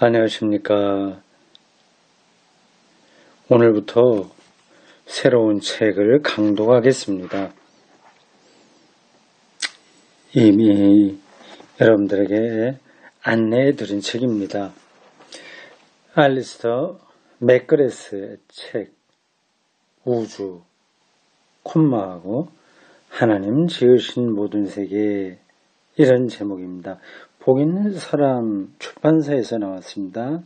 안녕하십니까. 오늘부터 새로운 책을 강독하겠습니다. 이미 여러분들에게 안내해 드린 책입니다. 알리스터 맥그레스의 책 우주, 콤마하고 하나님 지으신 모든 세계, 이런 제목입니다. 복 있는 사람 출판사에서 나왔습니다.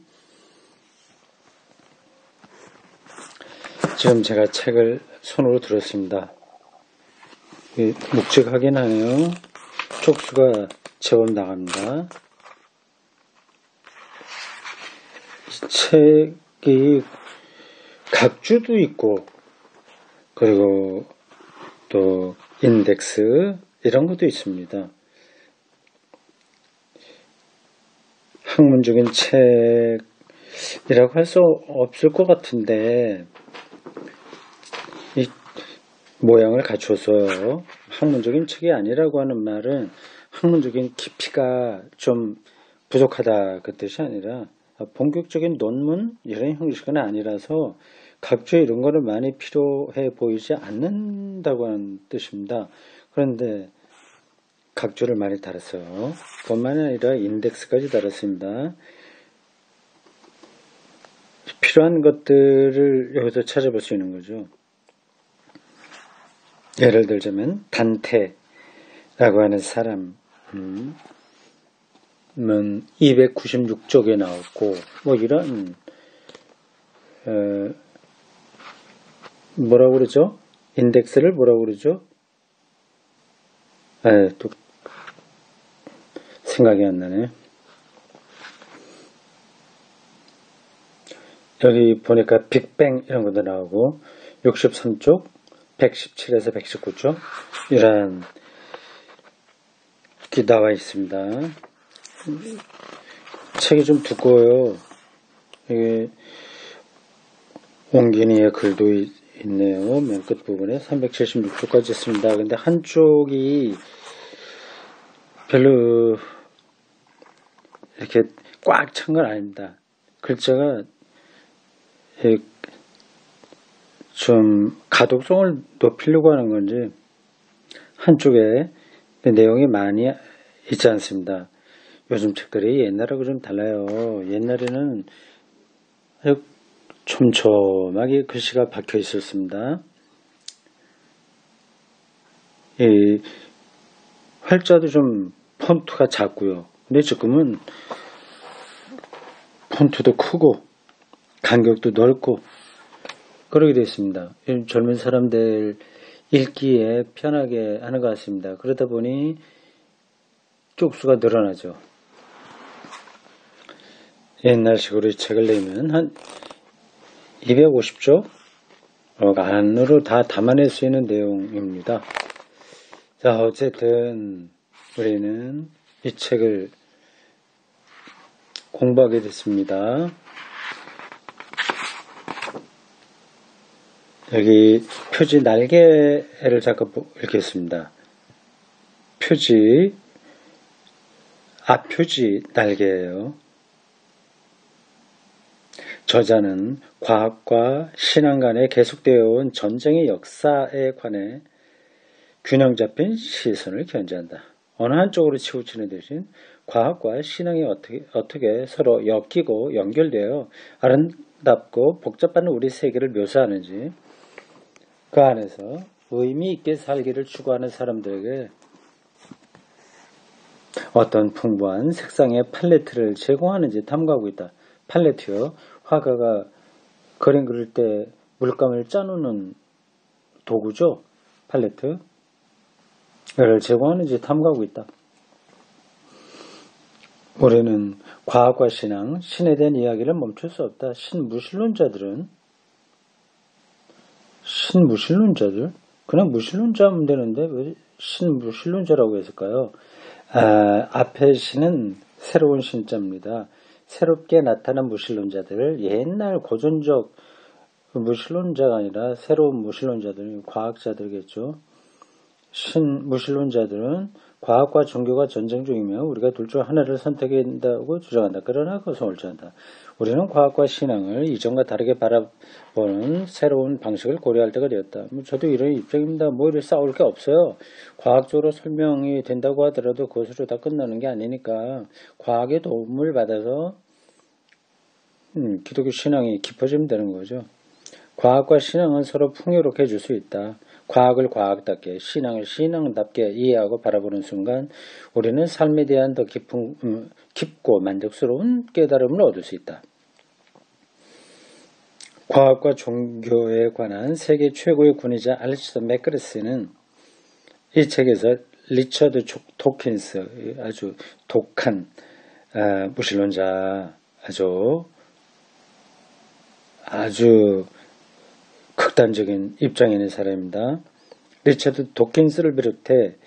지금 제가 책을 손으로 들었습니다. 묵직하긴 하네요. 쪽수가 제법 나갑니다. 이 책이 각주도 있고, 그리고 또 인덱스 이런 것도 있습니다. 학문적인 책이라고 할 수 없을 것 같은데, 이 모양을 갖춰서 학문적인 책이 아니라고 하는 말은 학문적인 깊이가 좀 부족하다 그 뜻이 아니라 본격적인 논문 이런 형식은 아니라서 각주 이런 거는 많이 필요해 보이지 않는다고 하는 뜻입니다. 그런데 각주를 많이 달았어요. 뿐만 아니라 인덱스까지 달았습니다. 필요한 것들을 여기서 찾아볼 수 있는 거죠. 예를 들자면 단테라고 하는 사람은 296쪽에 나왔고, 뭐 이런 뭐라고 그러죠? 인덱스를 뭐라고 그러죠? 또 생각이 안 나네. 여기 보니까 빅뱅 이런 것도 나오고 63쪽 117에서 119쪽 이런 게 나와 있습니다. 책이 좀 두꺼워요. 이게 옹기니의 글도 있네요. 맨 끝 부분에 376쪽까지 있습니다. 근데 한쪽이 별로 이렇게 꽉 찬 건 아닙니다. 글자가 좀 가독성을 높이려고 하는 건지 한쪽에 내용이 많이 있지 않습니다. 요즘 책들이 옛날하고 좀 달라요. 옛날에는 아주 촘촘하게 글씨가 박혀 있었습니다. 이 활자도 좀 폰트가 작고요. 근데 지금은 폰트도 크고 간격도 넓고 그러게 되어 있습니다. 젊은 사람들 읽기에 편하게 하는 것 같습니다. 그러다 보니 쪽수가 늘어나죠. 옛날식으로 이 책을 내면 한 250쪽 안으로 다 담아낼 수 있는 내용입니다. 자, 어쨌든 우리는 이 책을 공부하게 됐습니다. 여기 표지 날개를 잠깐 읽겠습니다. 표지, 앞표지 날개예요. 저자는 과학과 신앙 간에 계속되어 온 전쟁의 역사에 관해 균형 잡힌 시선을 견지한다. 어느 한쪽으로 치우치는 대신 과학과 신앙이 어떻게 서로 엮이고 연결되어 아름답고 복잡한 우리 세계를 묘사하는지, 그 안에서 의미 있게 살기를 추구하는 사람들에게 어떤 풍부한 색상의 팔레트를 제공하는지 탐구하고 있다. 팔레트요. 화가가 그림 그릴 때 물감을 짜놓는 도구죠. 팔레트. 이를 제공하는지 탐구하고 있다. 우리는 과학과 신앙, 신에 대한 이야기를 멈출 수 없다. 신무신론자들 그냥 무신론자면 되는데 왜 신무신론자라고 했을까요? 앞에 신은 새로운 신자입니다. 새롭게 나타난 무신론자들을 옛날 고전적 무신론자가 아니라 새로운 무신론자들, 과학자들이겠죠. 신무신론자들은 과학과 종교가 전쟁 중이며 우리가 둘 중 하나를 선택해야 한다고 주장한다. 그러나 그것은 옳지 않다. 우리는 과학과 신앙을 이전과 다르게 바라보는 새로운 방식을 고려할 때가 되었다. 저도 이런 입장입니다. 뭐 이렇게 싸울 게 없어요. 과학적으로 설명이 된다고 하더라도 그것으로 다 끝나는 게 아니니까 과학의 도움을 받아서 기독교 신앙이 깊어지면 되는 거죠. 과학과 신앙은 서로 풍요롭게 해줄 수 있다. 과학을 과학답게, 신앙을 신앙답게 이해하고 바라보는 순간 우리는 삶에 대한 더 깊고 만족스러운 깨달음을 얻을 수 있다. 과학과 종교에 관한 세계 최고의 군의자 알리스터 맥그레스는 이 책에서 리처드 도킨스, 아주 독한 무신론자, 아주 극단적인 입장에 있는 사람입니다. 리처드 도킨스를 비롯해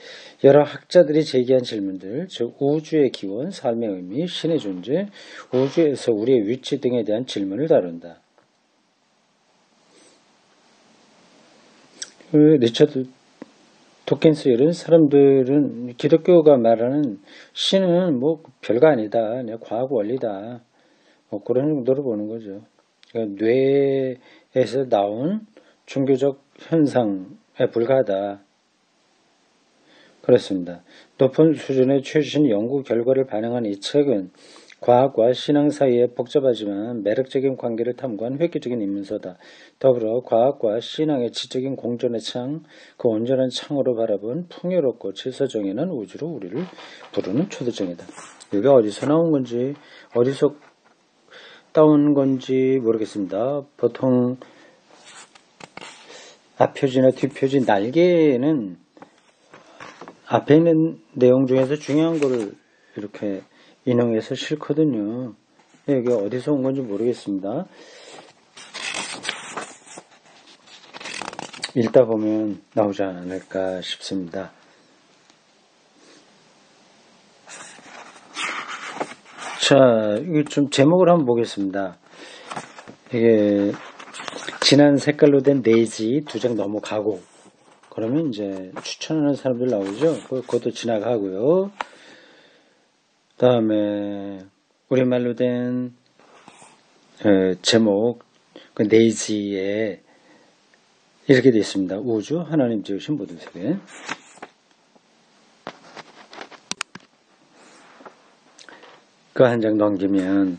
여러 학자들이 제기한 질문들, 즉 우주의 기원, 삶의 의미, 신의 존재, 우주에서 우리의 위치 등에 대한 질문을 다룬다. 리처드 도킨스 이런 사람들은 기독교가 말하는 신은 뭐 별거 아니다, 그냥 과학 원리다, 뭐 그런 정도로 보는 거죠. 그러니까 뇌에서 나온 종교적 현상에 불과하다. 그렇습니다. 높은 수준의 최신 연구 결과를 반영한 이 책은 과학과 신앙 사이의 복잡하지만 매력적인 관계를 탐구한 획기적인 입문서다. 더불어 과학과 신앙의 지적인 공존의 창, 그 온전한 창으로 바라본 풍요롭고 질서정연한 우주로 우리를 부르는 초대장이다. 이게 어디서 나온 건지, 어디서 따온 건지 모르겠습니다. 보통 앞표지나 뒷표지 날개는 앞에 있는 내용 중에서 중요한 거를 이렇게 인용해서 싫거든요. 이게 어디서 온 건지 모르겠습니다. 읽다 보면 나오지 않을까 싶습니다. 자, 이거 좀 제목을 한번 보겠습니다. 이게 진한 색깔로 된 네지 2장 넘어가고 그러면 이제 추천하는 사람들 나오죠. 그것도 지나가고요. 다음에 우리말로 된 제목 그 네지에 이렇게 되어 있습니다. 우주 하나님 지으신 모든 세계. 그 한 장 넘기면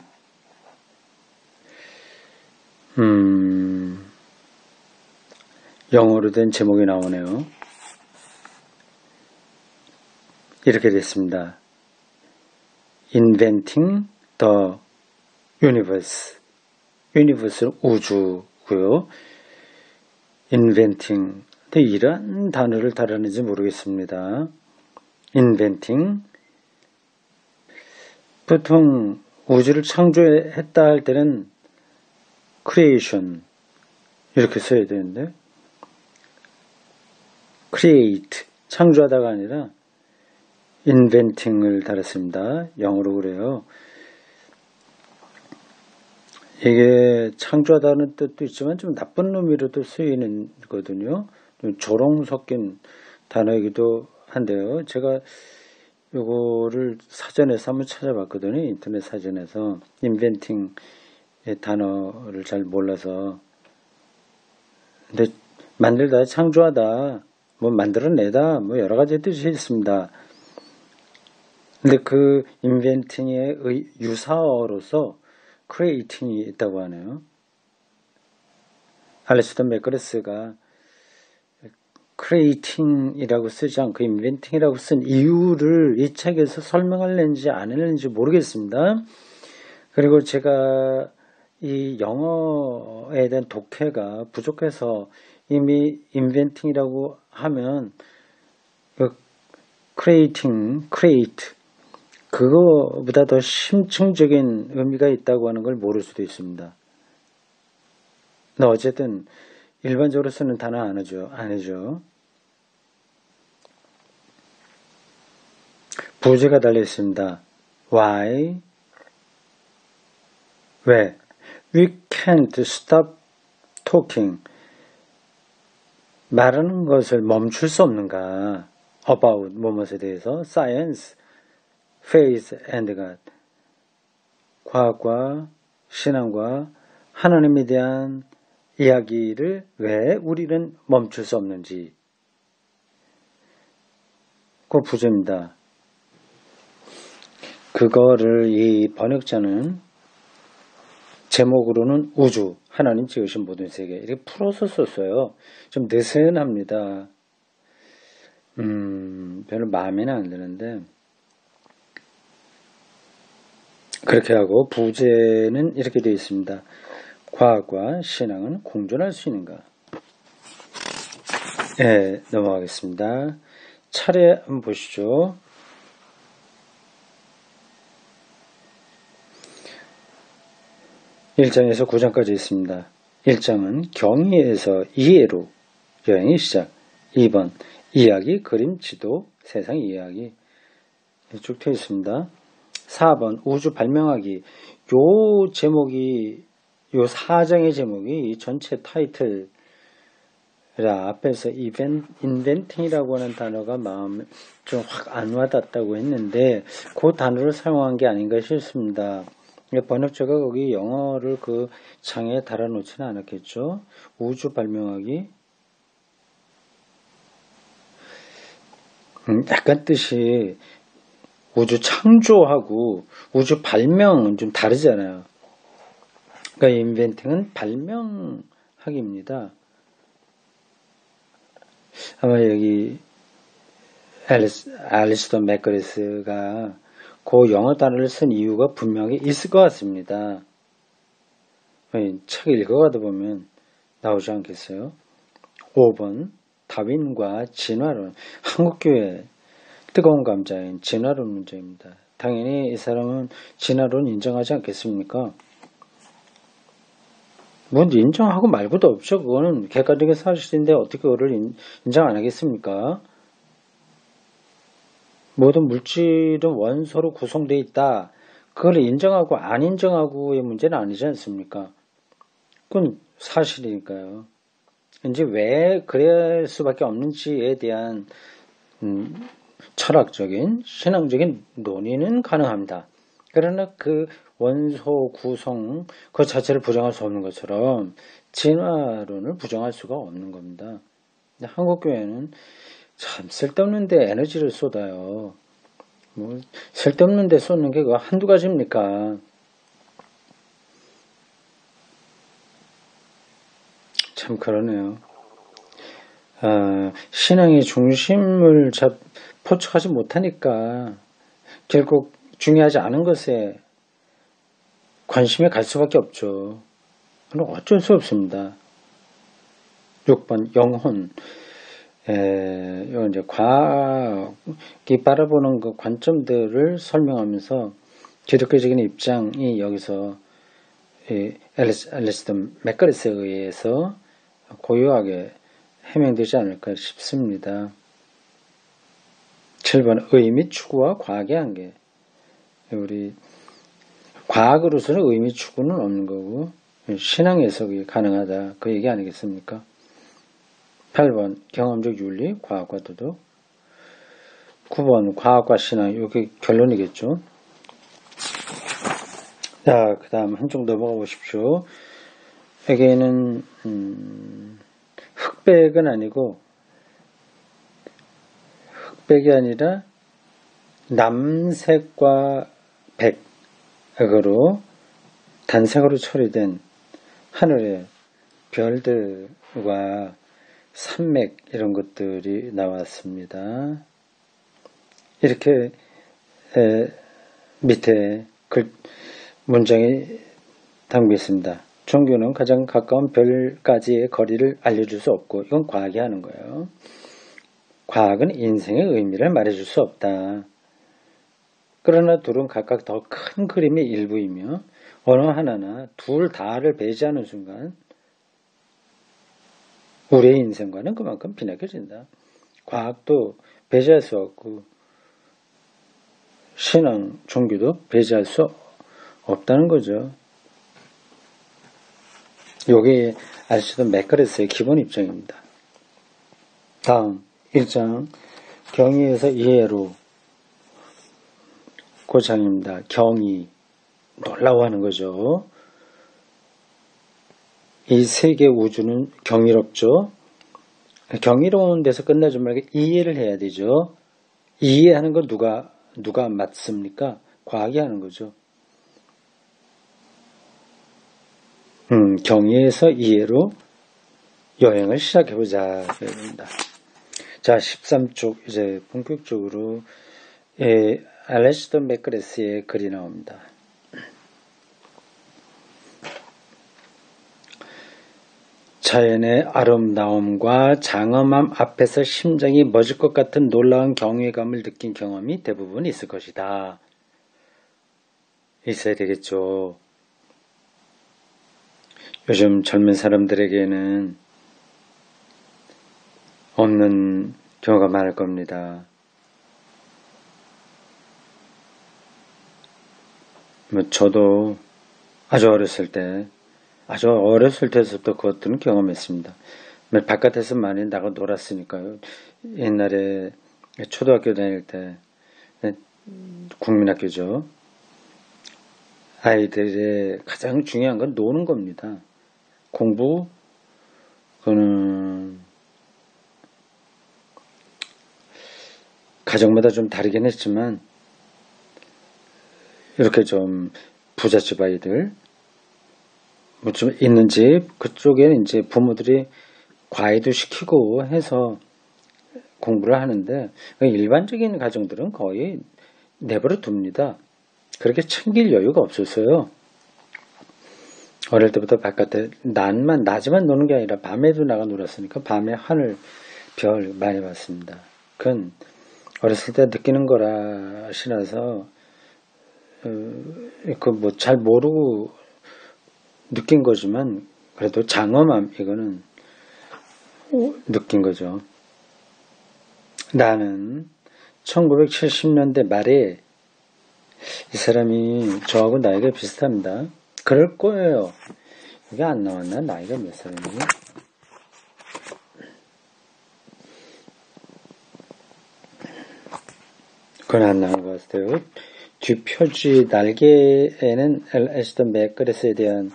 영어로 된 제목이 나오네요. 이렇게 됐습니다. Inventing the Universe. Universe는 우주고요. Inventing. 근데 이런 단어를 다루는지 모르겠습니다. Inventing. 보통 우주를 창조했다 할 때는 creation 이렇게 써야 되는데 create 창조하다가 아니라 inventing을 달았습니다. 영어로 그래요. 이게 창조하다는 뜻도 있지만 좀 나쁜 의미로도 쓰이는 거거든요. 좀 조롱 섞인 단어이기도 한데요. 제가 요거를 사전에서 한번 찾아봤거든요. 인터넷 사전에서 inventing의 단어를 잘 몰라서. 근데 만들다, 창조하다, 뭐 만들어내다, 뭐 여러 가지 뜻이 있습니다. 근데 그 inventing의 유사어로서 creating이 있다고 하네요. 알리스터 맥그레스가 creating이라고 쓰지 않고 inventing이라고 쓴 이유를 이 책에서 설명할는지 안 할는지 모르겠습니다. 그리고 제가 이 영어에 대한 독해가 부족해서 이미 inventing이라고 하면 그 create 그거보다 더 심층적인 의미가 있다고 하는 걸 모를 수도 있습니다. 근데 어쨌든 일반적으로 쓰는 단어 아니죠. 부제가 달려 있습니다. Why? 왜? We can't stop talking. 말하는 것을 멈출 수 없는가? about 무엇에 대해서 science, faith and God. 과학과 신앙과 하나님에 대한 이야기를 왜 우리는 멈출 수 없는지. 그 부제입니다. 그거를 이 번역자는 제목으로는 우주, 하나님 지으신 모든 세계 이렇게 풀어서 썼어요. 좀 느슨합니다. 별로 마음에는 안 드는데 그렇게 하고 부제는 이렇게 되어 있습니다. 과학과 신앙은 공존할 수 있는가? 네, 넘어가겠습니다. 차례 한번 보시죠. 1장에서 9장까지 있습니다. 1장은 경의에서 이해로 여행의 시작. 2번 이야기, 그림, 지도, 세상 이야기 쭉 되어 있습니다. 4번 우주 발명하기. 요 제목이 요 4장의 제목이 이 전체 타이틀이라 앞에서 인벤팅이라고 하는 단어가 마음에 좀 확 안 와닿았다고 했는데 그 단어를 사용한 게 아닌가 싶습니다. 번역자가 거기 영어를 그 장에 달아놓지는 않았겠죠. 우주 발명하기. 약간 뜻이 우주 창조하고 우주 발명은 좀 다르잖아요. 그러니까 인벤팅은 발명하기입니다. 아마 여기 알리스톤 맥거리스가 그 영어 단어를 쓴 이유가 분명히 있을 것 같습니다. 책 읽어가다 보면 나오지 않겠어요? 5번 다윈과 진화론. 한국교회 뜨거운 감자인 진화론 문제입니다. 당연히 이 사람은 진화론 인정하지 않겠습니까? 뭐 인정하고 말고도 없죠. 그거는 객관적인 사실인데 어떻게 그거를 인정 안 하겠습니까? 모든 물질은 원소로 구성되어 있다. 그걸 인정하고 안 인정하고의 문제는 아니지 않습니까? 그건 사실이니까요. 이제 왜 그럴 수밖에 없는지에 대한 철학적인, 신앙적인 논의는 가능합니다. 그러나 그 원소 구성 그 자체를 부정할 수 없는 것처럼 진화론을 부정할 수가 없는 겁니다. 한국교회는 참 쓸데없는데 에너지를 쏟아요. 뭐 쓸데없는데 쏟는 게 그거 한두 가지입니까? 참 그러네요. 신앙의 중심을 포착하지 못하니까 결국 중요하지 않은 것에 관심이 갈 수밖에 없죠. 어쩔 수 없습니다. 6번 영혼. 이건 이제 과학이 바라보는 그 관점들을 설명하면서 기독교적인 입장이 여기서 앨리스턴 맥거리스에 의해서 고유하게 해명되지 않을까 싶습니다. 7번 의 및 추구와 과학의 한계. 우리 과학으로서는 의 및 추구는 없는 거고 신앙 해석이 가능하다. 그 얘기 아니겠습니까? 8번 경험적 윤리, 과학과 도덕. 9번 과학과 신앙. 이게 결론이겠죠. 자, 그 다음 한 쪽 넘어가 보십시오. 여기에는 흑백은 아니고 흑백이 아니라 남색과 백으로 단색으로 처리된 하늘의 별들과 산맥 이런 것들이 나왔습니다. 이렇게 밑에 문장이 담겨 있습니다. 종교는 가장 가까운 별까지의 거리를 알려줄 수 없고 이건 과학이 하는 거예요. 과학은 인생의 의미를 말해줄 수 없다. 그러나 둘은 각각 더 큰 그림의 일부이며 어느 하나나 둘 다를 배제하는 순간 우리의 인생과는 그만큼 빈약해진다. 과학도 배제할 수 없고 신앙, 종교도 배제할 수 없다는 거죠. 이게 알리스톤 맥거리스의 기본 입장입니다. 다음 1장 경의에서 이해로 그 장입니다. 경의. 놀라워하는 거죠. 이 세계 우주는 경이롭죠. 경이로운 데서 끝나지 말고 이해를 해야 되죠. 이해하는 걸 누가 맞습니까? 과학이 하는 거죠. 경의에서 이해로 여행을 시작해보자. 자, 13쪽 이제 본격적으로 알래스터 맥그레스의 글이 나옵니다. 자연의 아름다움과 장엄함 앞에서 심장이 멎을 것 같은 놀라운 경외감을 느낀 경험이 대부분 있을 것이다. 있어야 되겠죠. 요즘 젊은 사람들에게는 없는 경우가 많을 겁니다. 저도 아주 어렸을 때부터 그것들은 경험했습니다. 바깥에서 많이 나가 놀았으니까요. 옛날에 초등학교 다닐 때 국민학교죠. 아이들의 가장 중요한 건 노는 겁니다. 공부, 그거는 가정마다 좀 다르긴 했지만 이렇게 좀 부잣집 아이들, 좀 있는 집, 그쪽에는 이제 부모들이 과외도 시키고 해서 공부를 하는데, 일반적인 가정들은 거의 내버려 둡니다. 그렇게 챙길 여유가 없었어요. 어릴 때부터 바깥에 낮에만 노는 게 아니라 밤에도 나가 놀았으니까 밤에 하늘, 별 많이 봤습니다. 그건 어렸을 때 느끼는 거라 시라서 잘 모르고 느낀 거지만 그래도 장엄함 이거는 느낀 거죠. 나는 1970년대 말에 이 사람이 저하고 나이가 비슷합니다. 그럴 거예요. 이게 안 나왔나? 나이가 몇 살이니? 그건 안 나온 것 같아요. 뒷표지 날개에는 알래스터 맥그레스에 대한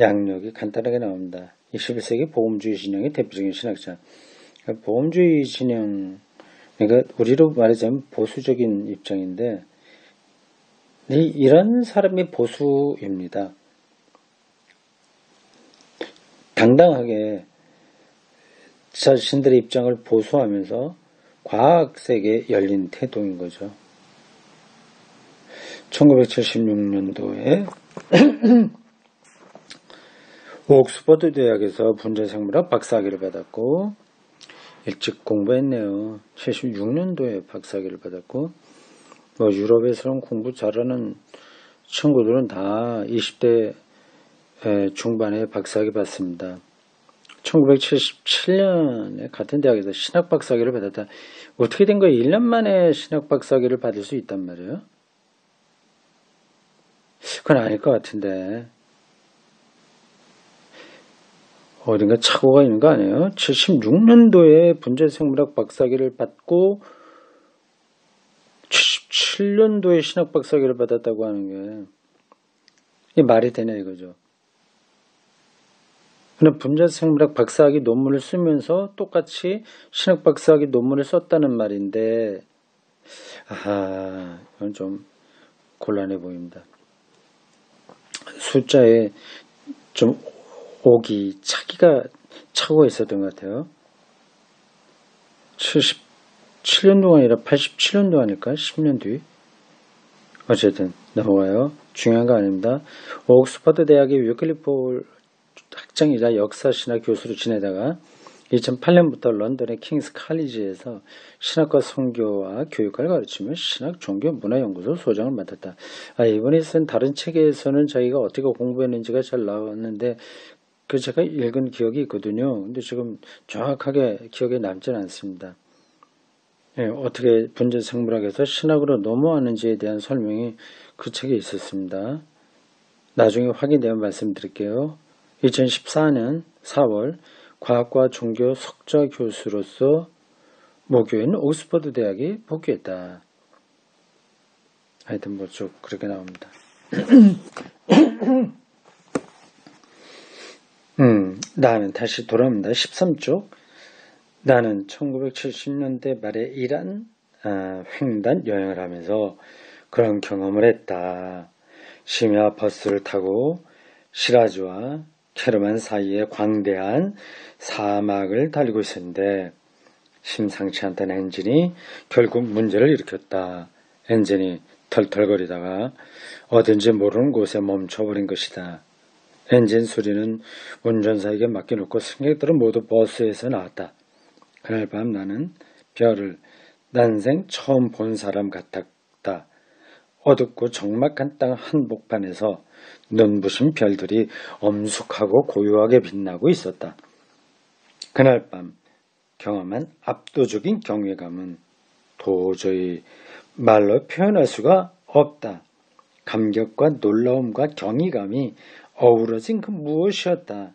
양력이 간단하게 나옵니다. 21세기 보험주의 진영의 대표적인 신학자. 보험주의 진영, 그러니까 우리로 말하자면 보수적인 입장인데 이런 사람이 보수입니다. 당당하게 자신들의 입장을 보수하면서 과학세계에 열린 태동인 거죠. 1976년도에 옥스퍼드 대학에서 분자생물학 박사학위를 받았고 일찍 공부했네요. 76년도에 박사학위를 받았고 유럽에서는 공부 잘하는 친구들은 다 20대 중반에 박사학위 받습니다. 1977년에 같은 대학에서 신학 박사학위를 받았다. 어떻게 된 거예요? 1년 만에 신학 박사학위를 받을 수 있단 말이에요? 그건 아닐 것 같은데 어딘가 착오가 있는 거 아니에요? 76년도에 분자생물학 박사학위를 받고 77년도에 신학 박사학위를 받았다고 하는 게 이게 말이 되냐 이거죠. 그럼 분자생물학 박사학위 논문을 쓰면서 똑같이 신학 박사학위 논문을 썼다는 말인데 이건 좀 곤란해 보입니다. 숫자에 좀 차고가 있었던 것 같아요. 77년도가 아니라 87년도 아닐까? 10년 뒤. 어쨌든 넘어가요. 중요한 거 아닙니다. 옥스퍼드 대학의 위클리프 학장이자 역사신학 교수로 지내다가 2008년부터 런던의 킹스 칼리지에서 신학과 선교와 교육과를 가르치며 신학 종교 문화연구소 소장을 맡았다. 이번에 쓴 다른 책에서는 자기가 어떻게 공부했는지가 잘 나왔는데 제가 읽은 기억이 있거든요. 근데 지금 정확하게 기억에 남지는 않습니다. 어떻게 분자생물학에서 신학으로 넘어왔는지에 대한 설명이 그 책에 있었습니다. 나중에 확인되면 말씀드릴게요. 2014년 4월 과학과 종교 석좌 교수로서 모교에는 옥스퍼드 대학이 복귀했다. 하여튼 뭐 쭉 그렇게 나옵니다. 나는 다시 돌아옵니다. 13쪽. 나는 1970년대 말에 이란 횡단 여행을 하면서 그런 경험을 했다. 심야 버스를 타고 시라즈와 케르만 사이에 광대한 사막을 달리고 있었는데 심상치 않던 엔진이 결국 문제를 일으켰다. 엔진이 털털거리다가 어딘지 모르는 곳에 멈춰버린 것이다. 엔진 소리는 운전사에게 맡겨놓고 승객들은 모두 버스에서 나왔다. 그날 밤 나는 별을 난생 처음 본 사람 같았다. 어둡고 적막한 땅 한복판에서 눈부신 별들이 엄숙하고 고요하게 빛나고 있었다. 그날 밤 경험한 압도적인 경외감은 도저히 말로 표현할 수가 없다. 감격과 놀라움과 경이감이 어우러진 그 무엇이었다.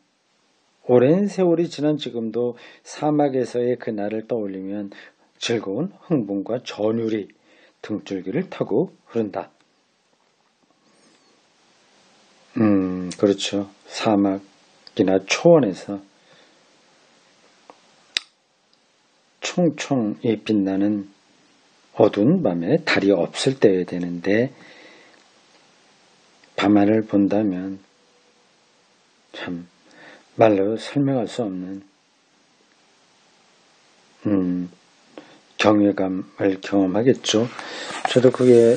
오랜 세월이 지난 지금도 사막에서의 그날을 떠올리면 즐거운 흥분과 전율이 등줄기를 타고 흐른다. 그렇죠. 사막이나 초원에서 총총이 빛나는 어두운 밤에 달이 없을 때여야 되는데 밤하늘 본다면 참 말로 설명할 수 없는 경외감을 경험하겠죠. 저도 그게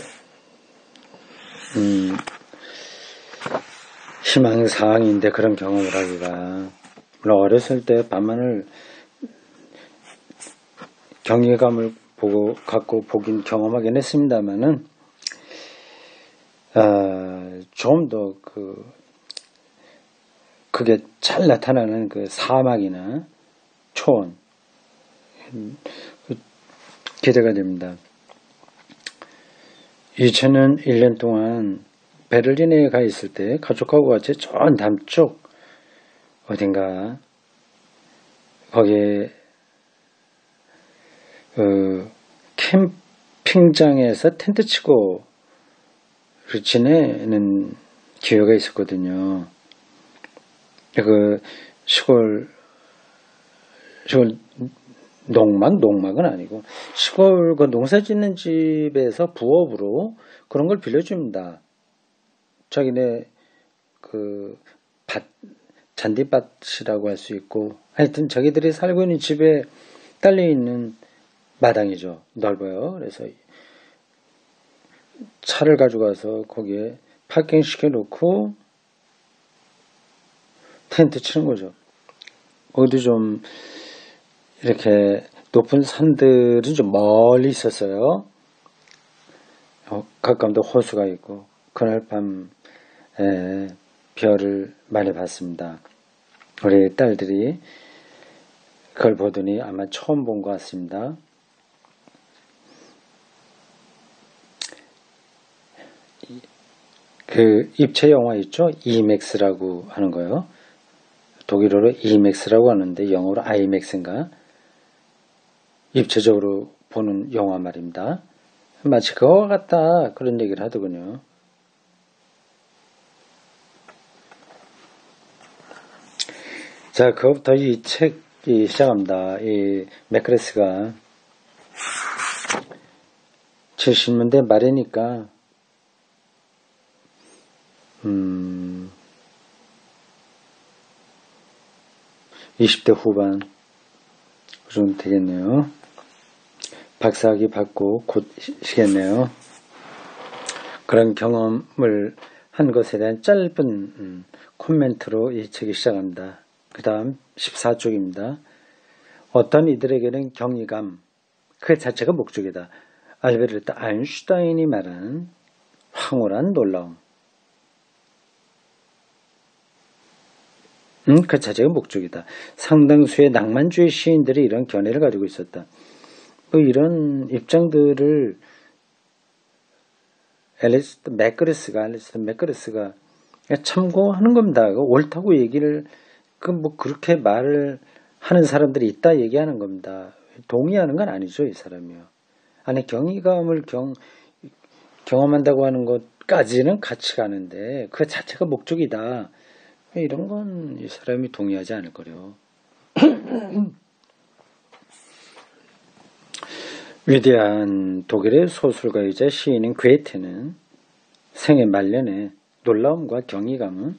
희망사항인데 그런 경험을 하기가 물론 어렸을 때 밤하늘 경외감을 갖고 보긴 경험하긴 했습니다만은 좀 더 그게 잘 나타나는 그 사막이나 초원 기대가 됩니다. 2000년 1년 동안 베를린에 가 있을 때 가족하고 같이 저 남쪽 어딘가 거기에 캠핑장에서 텐트 치고 지내는 기회가 있었거든요. 그 시골 농막은 아니고 시골 그 농사 짓는 집에서 부업으로 그런 걸 빌려줍니다. 자기네 그 잔디밭이라고 할 수 있고 하여튼 자기들이 살고 있는 집에 딸려 있는 마당이죠. 넓어요. 그래서 차를 가져가서 거기에 파킹 시켜놓고 텐트 치는 거죠. 거기도 좀 이렇게 높은 산들은 좀 멀리 있었어요. 가까운데 호수가 있고 그날 밤 별을 많이 봤습니다. 우리 딸들이 그걸 보더니 아마 처음 본 것 같습니다. 그 입체 영화 있죠? 이맥스라고 하는 거요. 독일어로 이맥스라고 하는데 영어로 아이맥스인가? 입체적으로 보는 영화 말입니다. 마치 그거와 같다 그런 얘기를 하더군요. 자, 그것부터 이 책이 시작합니다. 이 맥그레스가 70년대 말이니까 20대 후반 그 정도 되겠네요. 박사학위 받고 곧 시겠네요. 그런 경험을 한 것에 대한 짧은 코멘트로 이 책이 시작합니다. 그 다음 14쪽입니다. 어떤 이들에게는 경이감 그 자체가 목적이다. 알베르트 아인슈타인이 말한 황홀한 놀라움 그 자체가 목적이다. 상당수의 낭만주의 시인들이 이런 견해를 가지고 있었다. 뭐 이런 입장들을 앨리스터 맥그레스가 참고하는 겁니다. 옳다고 얘기를 뭐 그렇게 말을 하는 사람들이 있다 얘기하는 겁니다. 동의하는 건 아니죠, 이 사람이요. 아니, 경이감을 경험한다고 하는 것까지는 같이 가는데, 그 자체가 목적이다. 이런 건 이 사람이 동의하지 않을 거요. 위대한 독일의 소설가이자 시인인 괴테는 생애 말년에 놀라움과 경이감은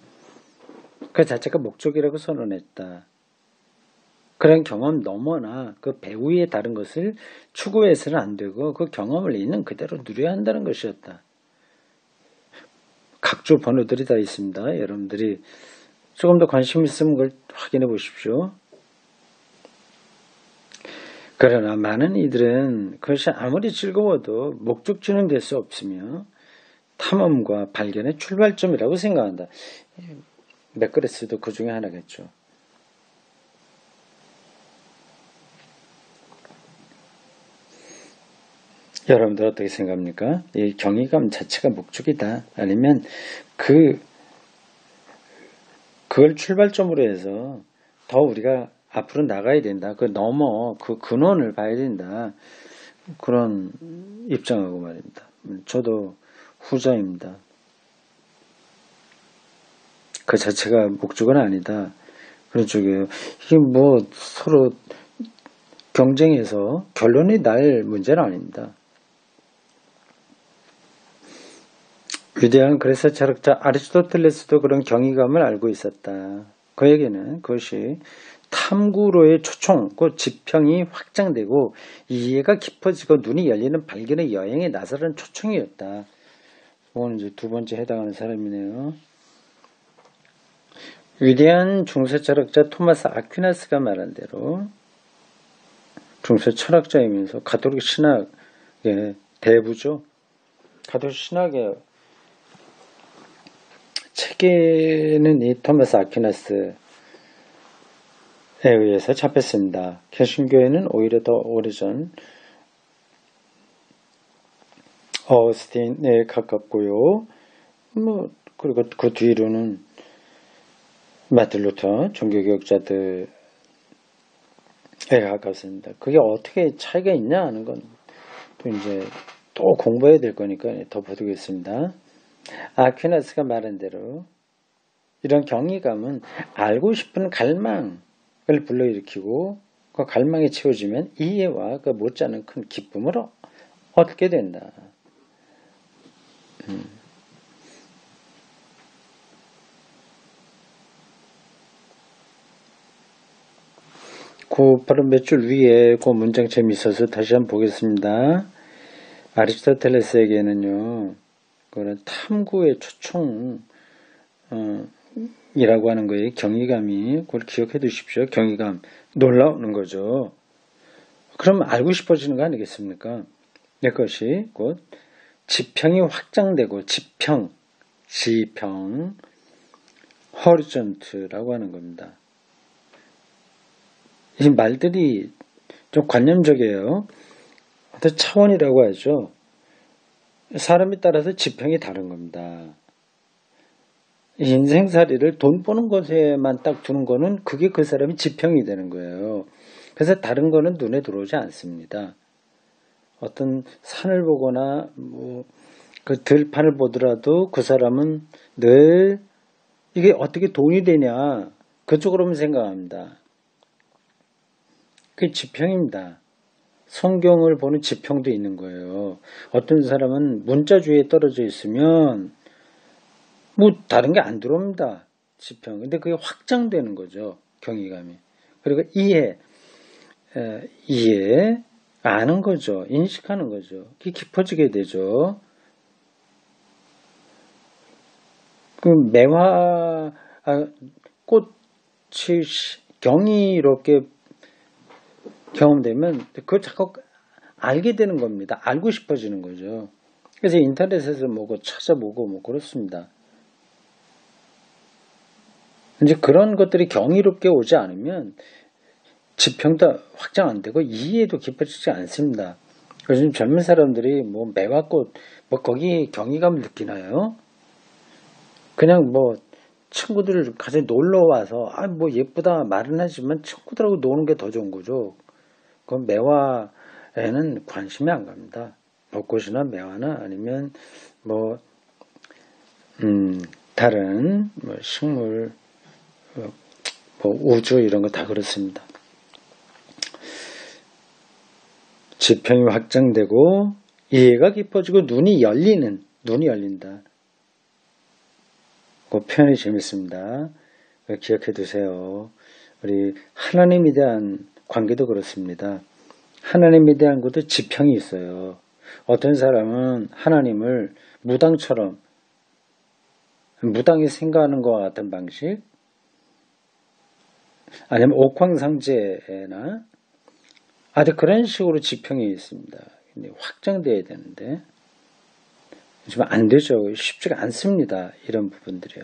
그 자체가 목적이라고 선언했다. 그런 경험 너머나 그 배후의 다른 것을 추구해서는 안 되고 그 경험을 있는 그대로 누려야 한다는 것이었다. 각조 번호들이 다 있습니다. 여러분들이 조금 더 관심 있으면 그걸 확인해 보십시오. 그러나 많은 이들은 그것이 아무리 즐거워도 목적지는 될 수 없으며 탐험과 발견의 출발점이라고 생각한다. 맥그레스도 그 중에 하나겠죠. 여러분들 어떻게 생각합니까? 이 경이감 자체가 목적이다. 아니면 그걸 출발점으로 해서 더 우리가 앞으로 나가야 된다. 그 넘어 그 근원을 봐야 된다. 그런 입장하고 말입니다. 저도 후자입니다. 그 자체가 목적은 아니다. 그런 쪽이에요. 이게 뭐 서로 경쟁해서 결론이 날 문제는 아닙니다. 위대한 그레스 철학자 아리스토텔레스도 그런 경이감을 알고 있었다. 그에게는 그것이 탐구로의 초청, 그 지평이 확장되고 이해가 깊어지고 눈이 열리는 발견의 여행에 나서는 초청이었다. 오늘 이제 두 번째 해당하는 사람이네요. 위대한 중세 철학자 토마스 아퀴나스가 말한 대로 중세 철학자이면서 가톨릭 신학의 대부죠. 가톨릭 신학의 책에는 이 토마스 아퀴나스에 의해서 잡혔습니다. 개신교에는 오히려 더 오래전 어거스틴에 가깝고요. 그리고 그 뒤로는 마틴 루터 종교개혁자들에 가깝습니다. 그게 어떻게 차이가 있냐 하는 건 또 이제 또 공부해야 될 거니까 더 보도겠습니다. 아퀴나스가 말한 대로 이런 경이감은 알고 싶은 갈망을 불러일으키고 그 갈망이 채워지면 이해와 그 못지않은 큰 기쁨을 얻게 된다. 바로 몇 줄 위에 그 문장 재미있어서 다시 한번 보겠습니다. 아리스토텔레스에게는요, 그런 탐구의 초청, 이라고 하는 거예요. 경이감이. 그걸 기억해 두십시오. 경이감. 놀라우는 거죠. 그럼 알고 싶어지는 거 아니겠습니까? 내 것이 곧 지평이 확장되고 지평, 허리전트라고 하는 겁니다. 이 말들이 좀 관념적이에요. 어떤 차원이라고 하죠. 사람에 따라서 지평이 다른 겁니다. 인생살이를 돈 버는 것에만 딱 두는 거는 그게 그 사람이 지평이 되는 거예요. 그래서 다른 거는 눈에 들어오지 않습니다. 어떤 산을 보거나 그 들판을 보더라도 그 사람은 늘 이게 어떻게 돈이 되냐 그쪽으로만 생각합니다. 그게 지평입니다. 성경을 보는 지평도 있는 거예요. 어떤 사람은 문자주의에 떨어져 있으면 다른 게 안 들어옵니다. 지평. 근데 그게 확장되는 거죠. 경이감이. 그리고 이해, 아는 거죠. 인식하는 거죠. 그게 깊어지게 되죠. 그 꽃이 경이롭게 경험되면 그걸 자꾸 알게 되는 겁니다. 알고 싶어지는 거죠. 그래서 인터넷에서 찾아보고 그렇습니다. 이제 그런 것들이 경이롭게 오지 않으면 지평도 확장 안 되고 이해도 깊어지지 않습니다. 요즘 젊은 사람들이 매화꽃 거기에 경이감을 느끼나요? 그냥 친구들 같이 놀러 와서 예쁘다 말은 하지만 친구들하고 노는 게 더 좋은 거죠. 그 매화에는 관심이 안 갑니다. 벚꽃이나 매화나 아니면 뭐 다른 뭐 식물, 뭐 우주 이런 거 다 그렇습니다. 지평이 확장되고 이해가 깊어지고 눈이 열린다. 그 표현이 재밌습니다. 기억해 두세요. 우리 하나님에 대한 관계도 그렇습니다. 하나님에 대한 것도 지평이 있어요. 어떤 사람은 하나님을 무당처럼 무당이 생각하는 것과 같은 방식, 아니면 옥황상제나 아주 그런 식으로 지평이 있습니다. 근데 확장돼야 되는데 좀 안 되죠. 쉽지가 않습니다. 이런 부분들이요.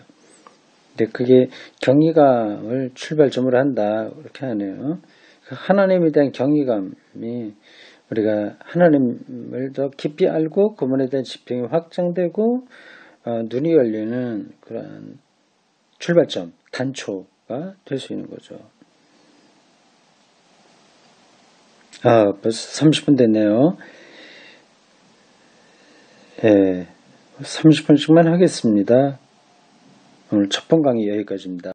근데 그게 경외감을 출발점으로 한다. 그렇게 하네요. 하나님에 대한 경외감이 우리가 하나님을 더 깊이 알고 그분에 대한 지평이 확장되고 눈이 열리는 그런 출발점, 단초가 될 수 있는 거죠. 벌써 30분 됐네요. 예, 30분씩만 하겠습니다. 오늘 첫 번 강의 여기까지입니다.